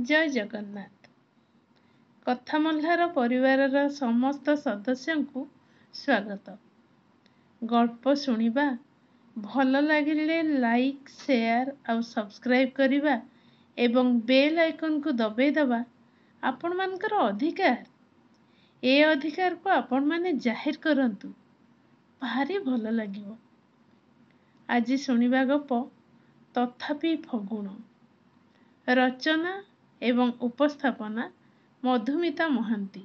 जय जगन्नाथ। कथा मल्हार परिवारर समस्त सदस्यंकु स्वागत। गल्प शुणिबा भल लागिले लाइक शेयर आउ सब्सक्राइब करिबा एवं बेल आइकन को दबाई दबा आपण मानकर अधिकार। ए अधिकार को आपण माने जाहिर करंतु, भारी भल लागिवो। आज शुणिबा गप तथापि फगुण। रचना एवं उपस्थापना मधुमिता महांती।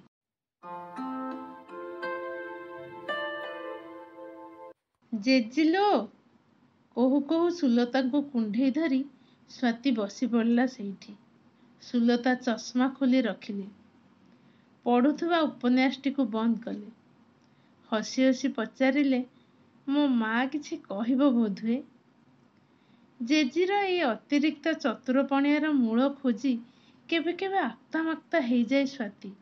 जेजिलो कहू कहू सुलता को कुंढे धरी स्वाति बसी पड़ला सेठी। सुलता चश्मा खोली रखिले, पढ़ुथुवा उपन्यासटी को बंद कले। हसी हसी पचारिले, मो माँ किछि कहिबो बोधुए। जेजीर ए अतिरिक्त चतुरपणियार मूल खोजी केबे केबे आक्तामाक्ता हो जाए स्वाति।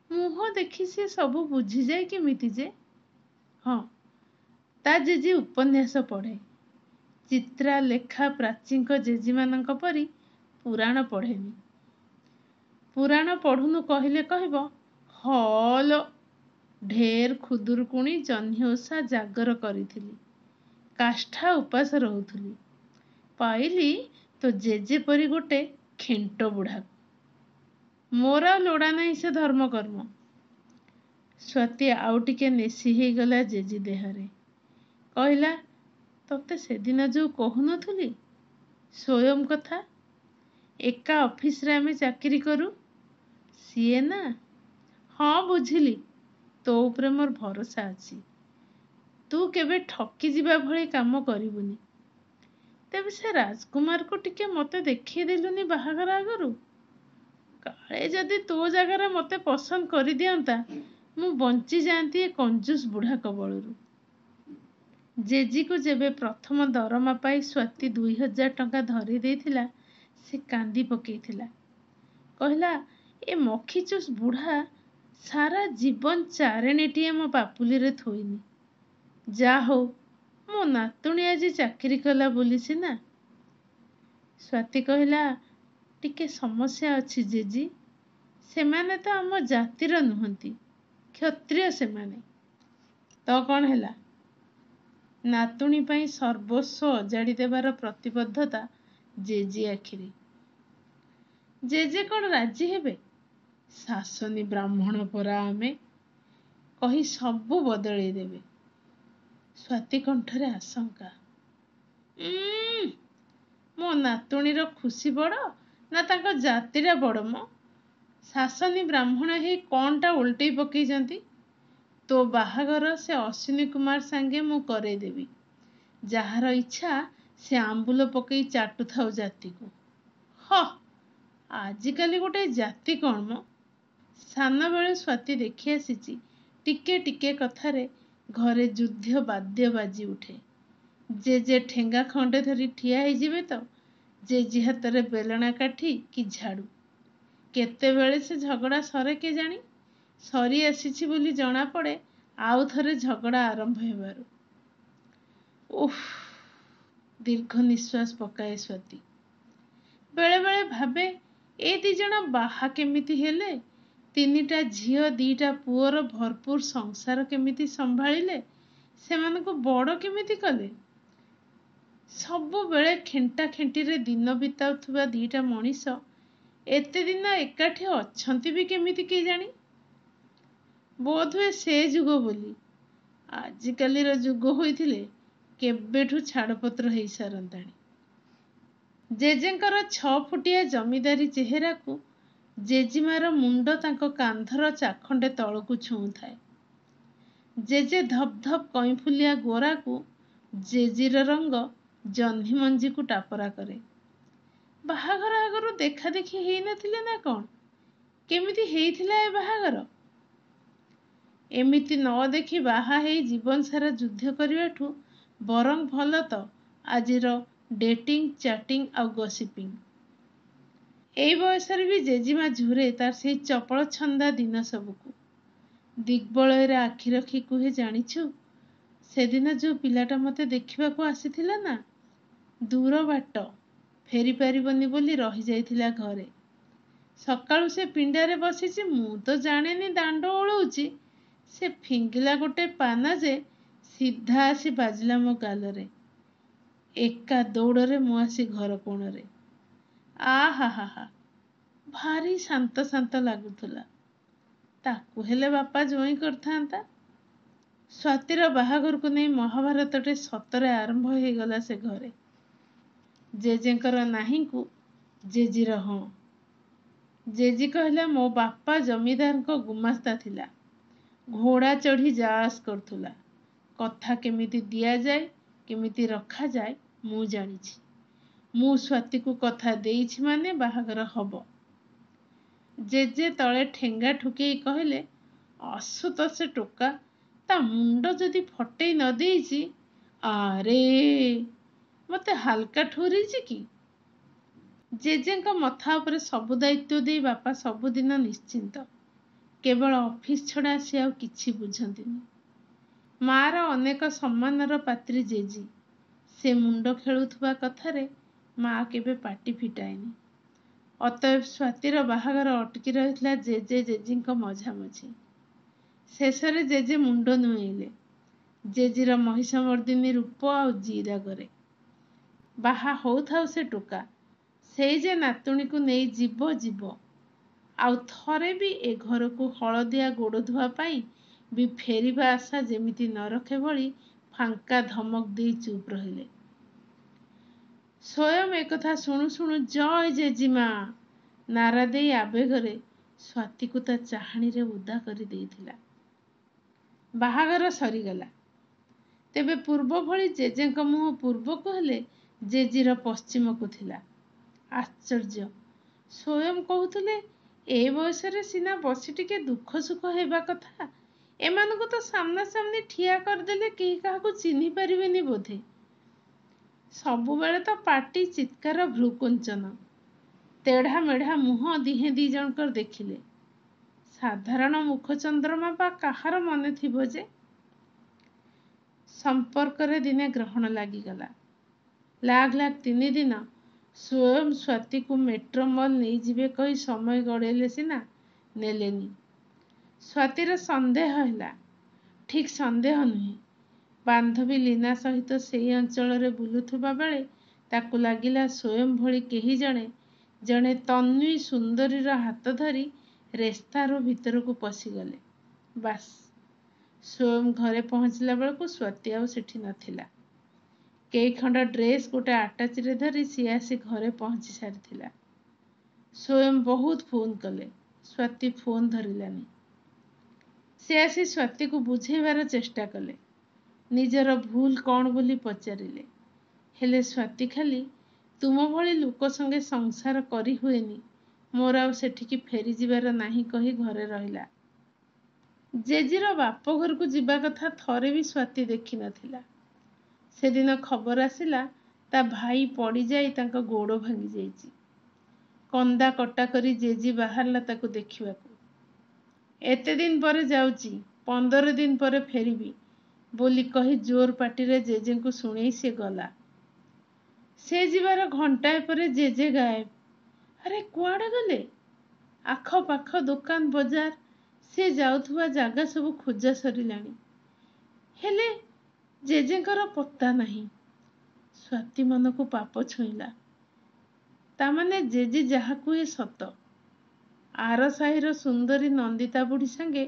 मुह देखी सी सबू बुझी जाए केमिति जे। हाँ, ता जेजी उपन्यास पढ़े। चित्रा लेखा प्राचीक जेजी मानक परी पुराण पढ़ेनी। पुराण पढ़ुनु कहले कहब, हलो ढेर खुदुरकुणी जह्नि ओषा जागर करिथिली, काष्ठा उपास रहुथुली। पाइली तो जेजे परी गोटे खेंट बुढ़ा। मोर लोड़ा नहीं से धर्म कर्म। स्वाति आउ टिके नेसी ही गला जेजी देहरे। कहला, तते से दिन जो कहूनथुली स्वयं कथा, एका ऑफिस रे आमे चाकरी करू। सीए ना? हाँ बुझिली, तो उपरे मोर भरोसा अछि। तू केबे ठकी जिबा भली काम करिबुनी। तेबे से राजकुमार को टिके मते देखी देलुनी बाहागर आगरू। काले जदि तो जगार मते पसंद करि दियंता, मु बंची जाती ए कंजूस बुढ़ा कबलरू। जेजी को जेबे प्रथम दरमा पाई स्वाति 2000 टंका धरी देथिला, से कांदी पकेइथिला। कहला, ए मखीचूस बुढ़ा सारा जीवन चारेणीटीए मो पापुली रे थोइनी। जा हो, मो नातुणी आज चाकरी कला बोली सिना। स्वाति कहला, टिके समस्या अछि जेजी। सेमाने तो आम जातिर नुहंती, क्षत्रिय सेमाने। तो कौन हैला? नातुणी पाई सर्वस्व अजाड़ी देवार प्रतिबद्धता जेजी आखिरी। जेजे कौन राजी हेबे? शासनी ब्राह्मण परा आमे, कही सबू बदलई देबे। स्वाति कंठरे आशंका। मो नातुणीर खुशी बड़ ना तांको जातिरा बड़ मो? शासनी ब्राह्मण हे कौनटा उल्टई पकेइचंती। तो बाहागर से अश्विनी कुमार सांगे मु करे देबी। जहार इच्छा से आंबुल पकई चाटू थाउ जाति को। ह, आजिकाली गोटे जाति कौन मो? सान बेले स्वाति देखी आसीची, टिके टिके कथारे घरे युद्ध बाद्य बाजी उठे। जे ठेंगा खंडे धरी ठिया ही जिबे तो जेजी हातरे बेलना काठी कि झाड़ू। केते बेले से झगड़ा सरे के जानी। सरी आसीची बोली जଣା पड़े आउ थरे झगड़ा आरंभ हेबारू। उफ, दीर्घ निश्वास पकाए स्वाति। बेले बेले भाबे, ए दी जण बाहा केमिति हेले, तीनिटा झियो दीटा पुअर भरपूर संसार केमिति संभाळिले, सेमानकु बड़ केमिति कले। सबु बेले खेंटा खेंटीरे दिन बिताउथुबा दीटा मनीष एते दिन एकाठी अछंती भी केमिति के जानी। बोधुए से जुग बोली। आजिकालीर जुग होइथिले केबेठु छाड़पत्र हेई सारंताणी। जेजेंकर 6 फुटिया जमीदारी चेहरा को जेजीमार मुंड तांको कांधर चाखंडे तळकु छुउथाए। जेजे धप धप कईफुलिया गोरा को जेजीर रंग जह्नि मंजी को टापरा करे। बाहागर आगरू देखा देखी हेई नथिले ना कौन? केमिति हेइथिला ए बाहागर? एमिति न देखी बाहा हेई जीवन सारा युद्ध करिवाठु बरंग भल तो आजिर डेटिंग चैटिंग आउ गसिपिंग। एई बयसरे भी जेजीमा झुरे तार से चपल छंदा दिन सबको। दिग्बलयरे आखि रखी कुहे, जानिछु से दिन जो पिलाटा मते देखिबा को आसीथिला ना, दूर बाट फेरी पारिबनी बोली रही जाइथिला घरे। ସକାଳୁ ସେ ପିଣ୍ଡାରେ ବସିଛି, ମୁଁ ତ ଜାଣିନି ଦାଣ୍ଡ ଓଳଉଛି। ସେ ଫିଙ୍ଗିଲା ଗୋଟେ ପାନା ଯେ ସିଧା ଆସି ବାଜିଲା ମୋ ଗାଲରେ। ଏକା ଦୌଡ଼ରେ ମୁଁ ଆସି ଘର କୋଣରେ। ଆହା ହା ହା, ଭାରି ଶାନ୍ତ ଶାନ୍ତ ଲାଗୁଥିଲା। ତାକୁ ହେଲେ ବାପା ଜୋଇଁ କରିଥାନ୍ତା। ସ୍ୱାତୀର ବାହାଘରକୁ ନେଇ ମହାଭାରତଟେ ସତରେ ଆରମ୍ଭ ହେଇଗଲା ସେ ଘରେ। ଜେଜେଙ୍କର ନାହିଁକୁ ଜେଜିର ହଁ। ଜେଜି କହିଲା ମୋ ବାପା ଜମିଦାରଙ୍କ ଗୁମାସ୍ତା ଥିଲା। ଘୋଡ଼ା ଚଢ଼ି ଯାଆସ କରୁଥିଲା। କଥା କେମିତି ଦିଆଯାଏ, କେମିତି ରଖାଯାଏ ମୁଁ ଜାଣିଛି। ମୁଁ ସ୍ୱାତୀକୁ କଥା ଦେଇଛି ମାନେ ବାହାଘର ହବ। ଜେଜେ ତଳେ ଠେଙ୍ଗା ଠୁକେଇ କହିଲେ, ଆସୁତୋଷ ଟୋକା, ତା ମୁଣ୍ଡ ଯଦି ଫଟେଇ ନ ଦେଇଛି। ଆରେ ମତେ ହାଲକା ଠୁରିଛି କି? ଜେଜେଙ୍କ ମଥା ଉପରେ ସବୁ ଦାୟିତ୍ୱ ଦେଇ ବାପା ସବୁଦିନ ନିଶ୍ଚିନ୍ତ। କେବଳ ଅଫିସ ଛଡ଼ା ସେ ଆଉ କିଛି ବୁଝନ୍ତିନି। ମାର ଅନେକ ସମ୍ମାନର ପାତ୍ରୀ ଜେଜି। ସେ ମୁଣ୍ଡ ଖେଳୁଥିବା କଥାରେ ମା କେବେ ପାଟି ଫିଟାଏନି। ଅତଏବ ସ୍ୱାତୀର ବାହାଘର ଅଟକି ରହିଥିଲା ଜେଜେ ଜେଜିଙ୍କ ମଝାମଝି। ଶେଷରେ ଜେଜେ ମୁଣ୍ଡ ନୁଆଇଲେ ଜେଜିର ମହିଷମର୍ଦିନୀ ରୂପ ଆଉ ଜିରାଗରେ। ବାହା ହଉଥାଉ ସେ ଟୋକା, ସେଇ ଯେ ନାତୁଣୀକୁ ନେଇ ଯିବ ଯିବ। ଆଉ ଥରେ ବି ଏ ଘରକୁ ହଳଦିଆ ଗୋଡ଼ ଧୁଆ ପାଇଁ ବି ଫେରିବା ଆଶା ଯେମିତି ନ ରଖେ ଭଳି ଫାଙ୍କା ଧମକ ଦେଇ ଚୁପ୍ ରହିଲେ। ସ୍ୱୟଂ ଏକଥା ଶୁଣୁ ଶୁଣୁ ଜୟ ଜେଜିମା ନାରା ଦେଇ ଆବେଗରେ ସ୍ୱାତୀକୁ ତା ଚାହାଣୀରେ ଉଦା କରି ଦେଇଥିଲା। ବାହାଘର ସରିଗଲା। ତେବେ ପୂର୍ବ ଭଳି ଜେଜେଙ୍କ ମୁହଁ ପୂର୍ବକୁ ହେଲେ ଜେଜିର ପଶ୍ଚିମକୁ ଥିଲା। ଆଶ୍ଚର୍ଯ୍ୟ! ସ୍ୱୟଂ କହୁଥିଲେ ଏ ବୟସରେ ସିନା ବସି ଟିକେ ଦୁଃଖ ସୁଖ ହେବା କଥା। ଏମାନଙ୍କୁ ତ ସାମ୍ନା ସାମ୍ନି ଠିଆ କରିଦେଲେ କେହି କାହାକୁ ଚିହ୍ନି ପାରିବେନି ବୋଧେ। ସବୁବେଳେ ତ ପାଟି ଚିତ୍କାର ଭ୍ରୁକୁଞ୍ଚନ। ତେଢ଼ା ମେଢ଼ା ମୁହଁ ଦିହେଁ ଦି ଜଣଙ୍କର ଦେଖିଲେ। ସାଧାରଣ ମୁଖଚନ୍ଦ୍ରମା ବା କାହାର ମନେ ଥିବ ଯେ? ସମ୍ପର୍କରେ ଦିନେ ଗ୍ରହଣ ଲାଗିଗଲା। ଲାଗ ଲାଗ 3 ଦିନ ସ୍ୱୟଂ ସ୍ୱାତୀକୁ ମେଟ୍ରୋ ମଲ୍ ନେଇଯିବେ କହି ସମୟ ଗଡ଼େଇଲେ ସିନା, ନେଲେନି। ସ୍ୱାତୀର ସନ୍ଦେହ ହେଲା। ଠିକ୍ ସନ୍ଦେହ ନୁହେଁ। ବାନ୍ଧବୀ ଲୀନା ସହିତ ସେଇ ଅଞ୍ଚଳରେ ବୁଲୁଥିବା ବେଳେ ତାକୁ ଲାଗିଲା ସ୍ୱୟଂ ଭଳି କେହି ଜଣେ ତନ୍ୱୀ ସୁନ୍ଦରୀର ହାତ ଧରି ରେସ୍ତାର ଭିତରକୁ ପଶିଗଲେ। ବାସ୍, ସ୍ୱୟଂ ଘରେ ପହଞ୍ଚିଲା ବେଳକୁ ସ୍ୱାତୀ ଆଉ ସେଠି ନଥିଲା। କେଇଖଣ୍ଡ ଡ୍ରେସ୍ ଗୋଟେ ଆଟାଚିରେ ଧରି ସିଏ ଆସି ଘରେ ପହଞ୍ଚି ସାରିଥିଲା। ସ୍ୱୟଂ ବହୁତ ଫୋନ୍ କଲେ, ସ୍ୱାତୀ ଫୋନ୍ ଧରିଲାନି। ସେ ଆସି ସ୍ୱାତୀକୁ ବୁଝେଇବାର ଚେଷ୍ଟା କଲେ। ନିଜର ଭୁଲ କ'ଣ ବୋଲି ପଚାରିଲେ। ହେଲେ ସ୍ୱାତୀ ଖାଲି, ତୁମ ଭଳି ଲୋକ ସଙ୍ଗେ ସଂସାର କରି ହୁଏନି, ମୋର ଆଉ ସେଠିକି ଫେରିଯିବାର ନାହିଁ କହି ଘରେ ରହିଲା। ଜେଜିର ବାପ ଘରକୁ ଯିବା କଥା ଥରେ ବି ସ୍ୱାତୀ ଦେଖିନଥିଲା। ସେଦିନ ଖବର ଆସିଲା ତା ଭାଇ ପଡ଼ିଯାଇ ତାଙ୍କ ଗୋଡ଼ ଭାଙ୍ଗି ଯାଇଛି। କନ୍ଦା କଟା କରି ଜେଜି ବାହାରିଲା ତାକୁ ଦେଖିବାକୁ। ଏତେ ଦିନ ପରେ ଯାଉଛି, 15 ଦିନ ପରେ ଫେରିବି ବୋଲି କହି ଜୋର ପାଟିରେ ଜେଜେଙ୍କୁ ଶୁଣେଇ ସେ ଗଲା। ସେ ଯିବାର ଘଣ୍ଟାଏ ପରେ ଜେଜେ ଗାଏବ। ଆରେ କୁଆଡ଼େ ଗଲେ? ଆଖପାଖ ଦୋକାନ ବଜାର, ସେ ଯାଉଥିବା ଜାଗା ସବୁ ଖୋଜା ସରିଲାଣି। ହେଲେ ଜେଜେଙ୍କର ପତ୍ତା ନାହିଁ। ସ୍ୱାତୀ ମନକୁ ପାପ ଛୁଇଁଲା। ତାମାନେ ଜେଜେ ଯାହା କୁହେ ସତ। ଆର ସାହିର ସୁନ୍ଦରୀ ନନ୍ଦିତା ବୁଢ଼ୀ ସାଙ୍ଗେ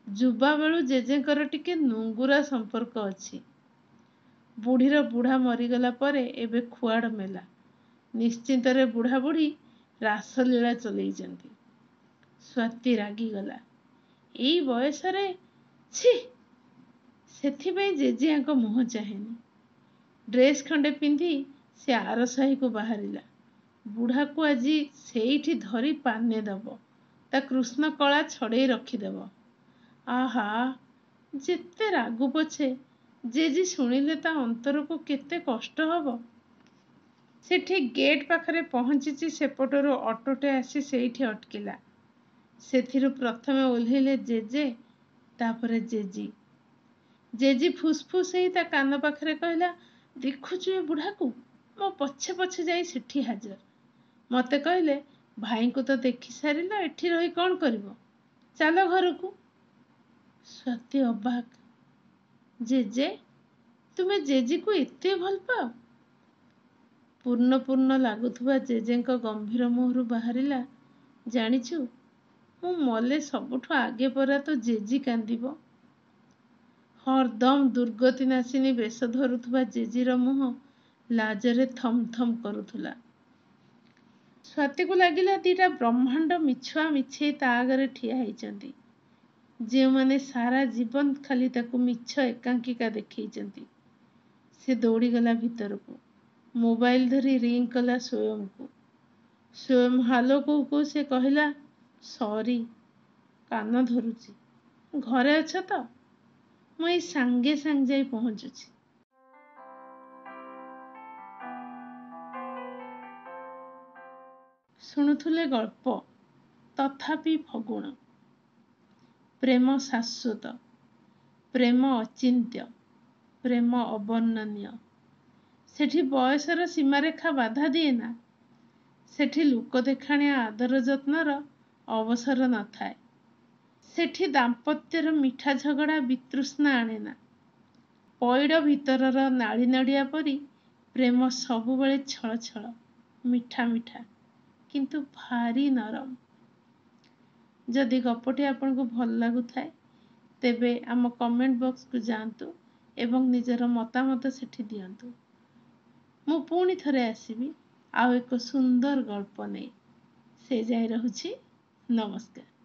ଯୁବାବେଳୁ ଜେଜେଙ୍କର ଟିକେ ନୁଙ୍ଗୁରା ସମ୍ପର୍କ ଅଛି। ବୁଢ଼ୀର ବୁଢ଼ା ମରିଗଲା ପରେ ଏବେ ଖୁଆଡ଼ ମେଲା। ନିଶ୍ଚିନ୍ତରେ ବୁଢ଼ା ବୁଢ଼ୀ ରାସଲୀଳା ଚଲେଇଛନ୍ତି। ସ୍ୱାତୀ ରାଗିଗଲା। ଏଇ ବୟସରେ ଛି! ସେଥିପାଇଁ ଜେଜେଙ୍କ ମୁହଁ ଚାହେଁନି। ଡ୍ରେସ୍ ଖଣ୍ଡେ ପିନ୍ଧି ସେ ଆର ସାହିକୁ ବାହାରିଲା। ବୁଢ଼ାକୁ ଆଜି ସେଇଠି ଧରି ପାନେ ଦବ, ତା କୃଷ୍ଣ କଳା ଛଡ଼େଇ ରଖିଦେବ। ଆହା, ଯେତେ ରାଗୁ ପଛେ ଜେଜେ ଶୁଣିଲେ ତା ଅନ୍ତରକୁ କେତେ କଷ୍ଟ ହବ। ସେ ଠିକ୍ ଗେଟ୍ ପାଖରେ ପହଞ୍ଚିଛି, ସେପଟରୁ ଅଟୋଟେ ଆସି ସେଇଠି ଅଟକିଲା। ସେଥିରୁ ପ୍ରଥମେ ଓହ୍ଲେଇଲେ ଜେଜେ, ତାପରେ ଜେଜି। ଜେଜି ଫୁସ୍ଫୁସ୍ ହେଇ ତା କାନ ପାଖରେ କହିଲା, ଦେଖୁଛୁ ଏ ବୁଢ଼ାକୁ? ମୋ ପଛେ ପଛେ ଯାଇ ସେଠି ହାଜର। ମତେ କହିଲେ ଭାଇଙ୍କୁ ତ ଦେଖି ସାରିଲ, ଏଠି ରହି କ'ଣ କରିବ? ଚାଲ ଘରକୁ। ସ୍ୱାତି ଅବାକ୍। ଜେଜେ, ତୁମେ ଜେଜେକୁ ଏତେ ଭଲ ପାଅ? ପୂର୍ଣ୍ଣ ପୂର୍ଣ୍ଣ ଲାଗୁଥିବା ଜେଜେଙ୍କ ଗମ୍ଭୀର ମୁହଁରୁ ବାହାରିଲା, ଜାଣିଛୁ, ମୁଁ ମଲେ ସବୁଠୁ ଆଗେ ପରା ତ ଜେଜେ କାନ୍ଦିବ। ହରଦମ ଦୁର୍ଗତି ନାଶିନୀ ବେଶ ଧରୁଥିବା ଜେଜେର ମୁହଁ ଲାଜରେ ଥମ୍ ଥମ୍ କରୁଥିଲା। ସ୍ୱାତିକୁ ଲାଗିଲା ଦିଟା ବ୍ରହ୍ମାଣ୍ଡ ମିଛୁଆ ମିଛେଇ ତା ଆଗରେ ଠିଆ ହେଇଛନ୍ତି, ଯେଉଁମାନେ ସାରା ଜୀବନ ଖାଲି ତାକୁ ମିଛ ଏକାଙ୍କିକା ଦେଖେଇଛନ୍ତି। ସେ ଦୌଡ଼ିଗଲା ଭିତରକୁ, ମୋବାଇଲ ଧରି ରିଙ୍ଗ କଲା ସ୍ୱୟଂକୁ। ସ୍ୱୟଂ ହାଲୋ କହୁ କହୁ ସେ କହିଲା, ସରି, କାନ ଧରୁଛି। ଘରେ ଅଛ ତ? ମୁଁ ଏଇ ସାଙ୍ଗେ ସାଙ୍ଗେ ଯାଇ ପହଞ୍ଚୁଛି। ଶୁଣୁଥିଲେ ଗଳ୍ପ ତଥାପି ଫଗୁଣ। ପ୍ରେମ ଶାଶ୍ୱତ, ପ୍ରେମ ଅଚିନ୍ତ୍ୟ, ପ୍ରେମ ଅବର୍ଣ୍ଣନୀୟ। ସେଠି ବୟସର ସୀମାରେଖା ବାଧା ଦିଏ ନା। ସେଠି ଲୋକ ଦେଖାଣିଆ ଆଦର ଯତ୍ନର ଅବସର ନଥାଏ। ସେଠି ଦାମ୍ପତ୍ୟର ମିଠା ଝଗଡ଼ା ବିତୃଷ୍ଣା ଆଣେ ନା। ପଇଡ଼ ଭିତରର ନାଳି ନଡ଼ିଆ ପରି ପ୍ରେମ ସବୁବେଳେ ଛଳ ଛଳ, ମିଠା ମିଠା, କିନ୍ତୁ ଭାରି ନରମ। ଯଦି ଗପଟି ଆପଣଙ୍କୁ ଭଲ ଲାଗୁଥାଏ, ତେବେ ଆମ କମେଣ୍ଟ ବକ୍ସକୁ ଯାଆନ୍ତୁ ଏବଂ ନିଜର ମତାମତ ସେଠି ଦିଅନ୍ତୁ। ମୁଁ ପୁଣି ଥରେ ଆସିବି ଆଉ ଏକ ସୁନ୍ଦର ଗଳ୍ପ ନେଇ। ସେ ଯାଏ ରହୁଛି। ନମସ୍କାର।